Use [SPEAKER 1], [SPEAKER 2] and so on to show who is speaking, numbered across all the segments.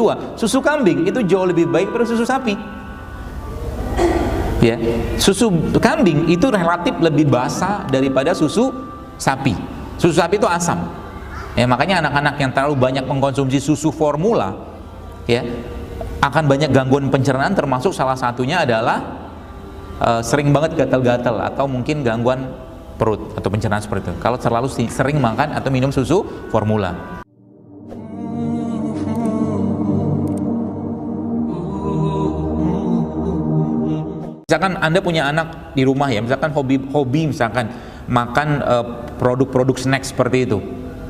[SPEAKER 1] kedua, susu kambing itu jauh lebih baik daripada susu sapi. Ya, susu kambing itu relatif lebih basah daripada susu sapi. Susu sapi itu asam. Ya, makanya anak-anak yang terlalu banyak mengkonsumsi susu formula, ya, akan banyak gangguan pencernaan, termasuk salah satunya adalah sering banget gatal-gatal atau mungkin gangguan perut atau pencernaan seperti itu kalau terlalu sering makan atau minum susu formula. Misalkan Anda punya anak di rumah, ya, misalkan hobi misalkan makan produk-produk snack seperti itu,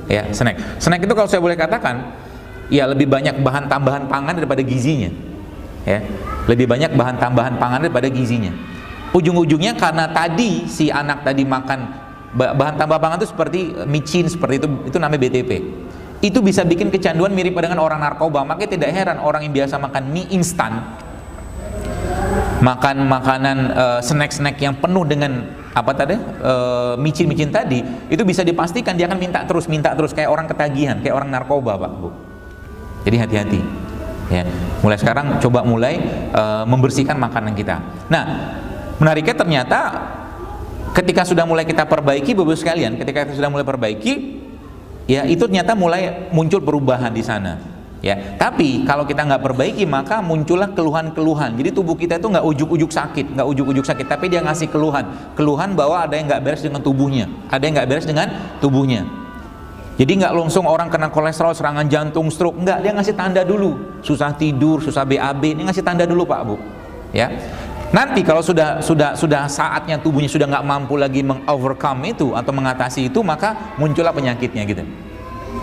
[SPEAKER 1] ya, snack itu kalau saya boleh katakan, ya, lebih banyak bahan tambahan pangan daripada gizinya, ya, lebih banyak bahan tambahan pangan daripada gizinya. Ujung-ujungnya karena tadi si anak tadi makan bahan tambah pangan itu seperti micin, seperti itu namanya BTP. Itu bisa bikin kecanduan mirip dengan orang narkoba. Makanya tidak heran orang yang biasa makan mie instan, makan makanan snack-snack yang penuh dengan apa tadi, micin-micin tadi, itu bisa dipastikan dia akan minta terus kayak orang ketagihan, kayak orang narkoba, Pak, Bu. Jadi hati-hati, ya. Mulai sekarang coba membersihkan makanan kita. Nah, menariknya ternyata ketika sudah mulai kita perbaiki, Bapak sekalian, ketika kita sudah mulai perbaiki, ya, itu ternyata mulai muncul perubahan di sana, ya. Tapi kalau kita nggak perbaiki, maka muncullah keluhan-keluhan. Jadi tubuh kita itu nggak ujuk-ujuk sakit, tapi dia ngasih keluhan bahwa ada yang nggak beres dengan tubuhnya, Jadi nggak langsung orang kena kolesterol, serangan jantung, stroke, nggak, dia ngasih tanda dulu, susah tidur, susah BAB, ini ngasih tanda dulu, Pak, Bu, ya. Nanti kalau sudah saatnya tubuhnya sudah nggak mampu lagi meng-overcome itu atau mengatasi itu, maka muncullah penyakitnya, gitu.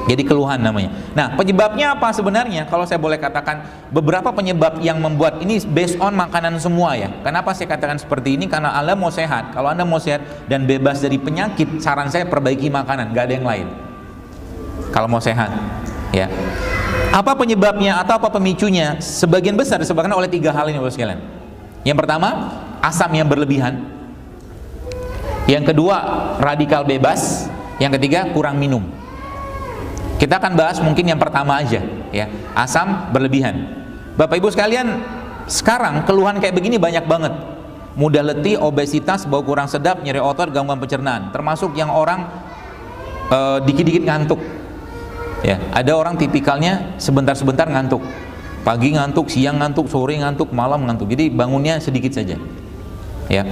[SPEAKER 1] Jadi keluhan namanya. Nah, penyebabnya apa sebenarnya? Kalau saya boleh katakan beberapa penyebab yang membuat ini based on makanan semua, ya. Kenapa saya katakan seperti ini? Karena Anda mau sehat. Kalau Anda mau sehat dan bebas dari penyakit, saran saya perbaiki makanan, nggak ada yang lain. Kalau mau sehat, ya. Apa penyebabnya atau apa pemicunya? Sebagian besar disebabkan oleh 3 hal ini, Bapak sekalian. Yang pertama, asam yang berlebihan. Yang kedua, radikal bebas. Yang ketiga, kurang minum. Kita akan bahas mungkin yang pertama aja, ya, asam berlebihan. Bapak Ibu sekalian, sekarang keluhan kayak begini banyak banget. Mudah letih, obesitas, bau kurang sedap, nyeri otot, gangguan pencernaan. Termasuk yang orang dikit-dikit ngantuk. Ya, ada orang tipikalnya sebentar-sebentar ngantuk. Pagi ngantuk, siang ngantuk, sore ngantuk, malam ngantuk. Jadi bangunnya sedikit saja. Ya.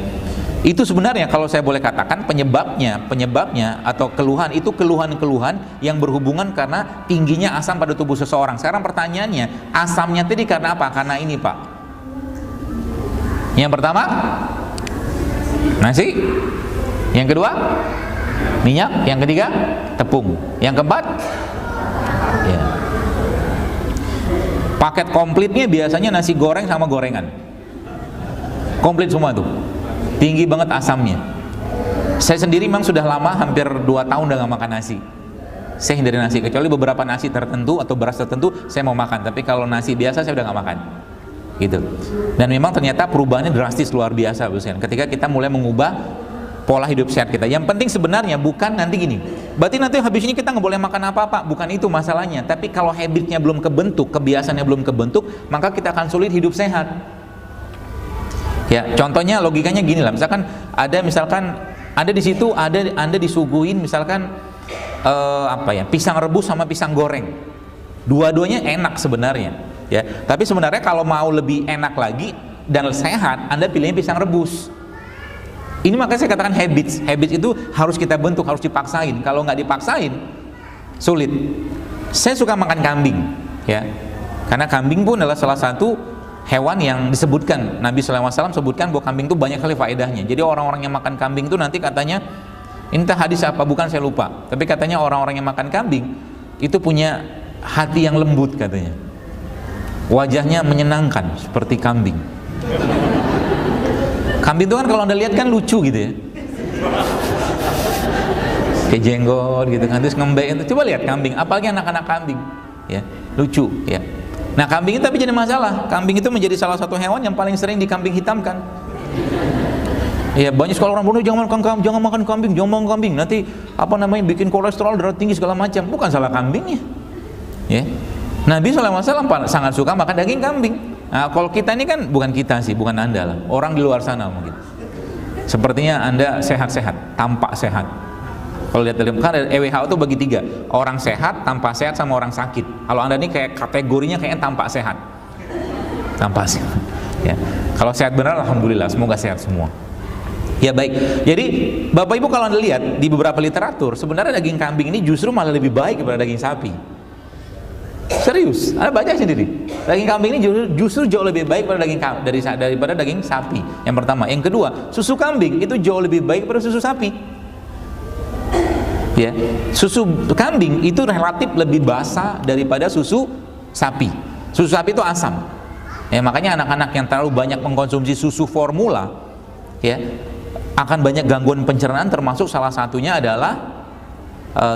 [SPEAKER 1] Itu sebenarnya kalau saya boleh katakan penyebabnya atau keluhan itu keluhan-keluhan yang berhubungan karena tingginya asam pada tubuh seseorang. Sekarang pertanyaannya, asamnya tadi karena apa? Karena ini, Pak. Yang pertama, nasi. Yang kedua, minyak. Yang ketiga, tepung. Yang keempat, ya, paket komplitnya biasanya nasi goreng sama gorengan. Komplit semua tuh. Tinggi banget asamnya. Saya sendiri memang sudah lama, hampir 2 tahun udah gak makan nasi. Saya hindari nasi, kecuali beberapa nasi tertentu atau beras tertentu saya mau makan. Tapi kalau nasi biasa saya udah gak makan, gitu. Dan memang ternyata perubahannya drastis, luar biasa, ketika kita mulai mengubah pola hidup sehat kita. Yang penting sebenarnya bukan nanti gini, berarti nanti habis ini kita nggak boleh makan apa-apa, bukan itu masalahnya. Tapi kalau habitnya belum kebentuk, kebiasaannya belum kebentuk, maka kita akan sulit hidup sehat. Ya, contohnya logikanya gini lah, misalkan ada di situ Anda disuguhin misalkan pisang rebus sama pisang goreng. Dua-duanya enak sebenarnya, ya. Tapi sebenarnya kalau mau lebih enak lagi dan sehat, Anda pilihnya pisang rebus. Ini makanya saya katakan habits itu harus kita bentuk, harus dipaksain. Kalau nggak dipaksain, sulit. Saya suka makan kambing, ya, karena kambing pun adalah salah satu hewan yang disebutkan Nabi SAW sebutkan bahwa kambing itu banyak kali faedahnya. Jadi orang-orang yang makan kambing itu nanti katanya, ini entah hadis apa bukan saya lupa, tapi katanya orang-orang yang makan kambing itu punya hati yang lembut katanya, wajahnya menyenangkan seperti kambing. Kambing itu kan kalau Anda lihat kan lucu gitu, ya, kayak jenggot gitu kan, terus ngembek itu. Coba lihat kambing, apalagi anak-anak kambing, ya, lucu, ya. Nah, kambing itu tapi jadi masalah. Kambing itu menjadi salah satu hewan yang paling sering dikambing hitamkan. Ya, banyak sekali orang bunuh, jangan makan kambing, nanti bikin kolesterol, darah tinggi segala macam. Bukan salah kambingnya, ya. Nabi SAW sangat suka makan daging kambing. Nah, kalau kita ini kan, bukan kita sih, bukan Anda lah, orang di luar sana mungkin. Sepertinya Anda sehat-sehat, tampak sehat. Kalau lihat dari kan WHO itu bagi 3, orang sehat, tampak sehat, sama orang sakit. Kalau Anda ini kayak kategorinya kayaknya tampak sehat. Tampak sehat. Ya. Kalau sehat benar, alhamdulillah, semoga sehat semua. Ya baik. Jadi Bapak Ibu kalau Anda lihat di beberapa literatur, sebenarnya daging kambing ini justru malah lebih baik daripada daging sapi. Serius, Anda baca sendiri. Daging kambing ini justru jauh lebih baik daripada daging sapi. Yang pertama, yang kedua, susu kambing itu jauh lebih baik daripada susu sapi. Ya, susu kambing itu relatif lebih basah daripada susu sapi. Susu sapi itu asam. Ya, makanya anak-anak yang terlalu banyak mengkonsumsi susu formula, ya, akan banyak gangguan pencernaan, termasuk salah satunya adalah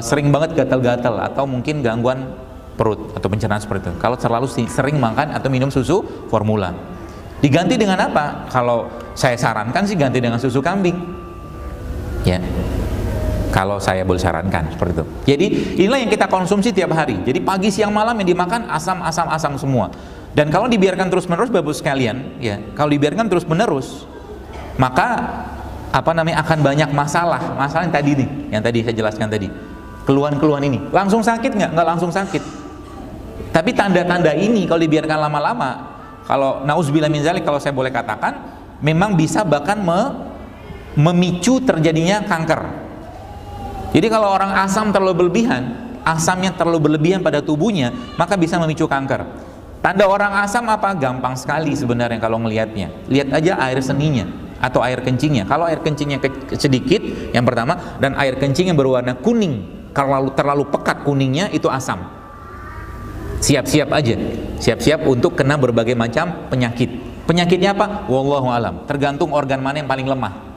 [SPEAKER 1] sering banget gatal-gatal atau mungkin gangguan perut atau pencernaan seperti itu. Kalau terlalu sering makan atau minum susu formula. Diganti dengan apa? Kalau saya sarankan sih ganti dengan susu kambing. Ya. Kalau saya boleh sarankan seperti itu. Jadi inilah yang kita konsumsi tiap hari. Jadi pagi, siang, malam yang dimakan asam semua. Dan kalau dibiarkan terus-menerus Bapak sekalian, ya, kalau dibiarkan terus-menerus, maka akan banyak masalah. Masalah yang tadi nih, yang tadi saya jelaskan tadi. Keluhan-keluhan ini. Langsung sakit nggak? Nggak langsung sakit. Tapi tanda-tanda ini kalau dibiarkan lama-lama, kalau nauzubillah min dzalik, kalau saya boleh katakan, memang bisa bahkan memicu terjadinya kanker. Jadi kalau orang asamnya terlalu berlebihan pada tubuhnya, maka bisa memicu kanker. Tanda orang asam apa? Gampang sekali sebenarnya kalau melihatnya. Lihat aja air seninya atau air kencingnya. Kalau air kencingnya sedikit, yang pertama, dan air kencing yang berwarna kuning, kalau terlalu pekat kuningnya, itu asam. Siap-siap aja, siap-siap untuk kena berbagai macam penyakit. Penyakitnya apa? Wallahu alam. Tergantung organ mana yang paling lemah.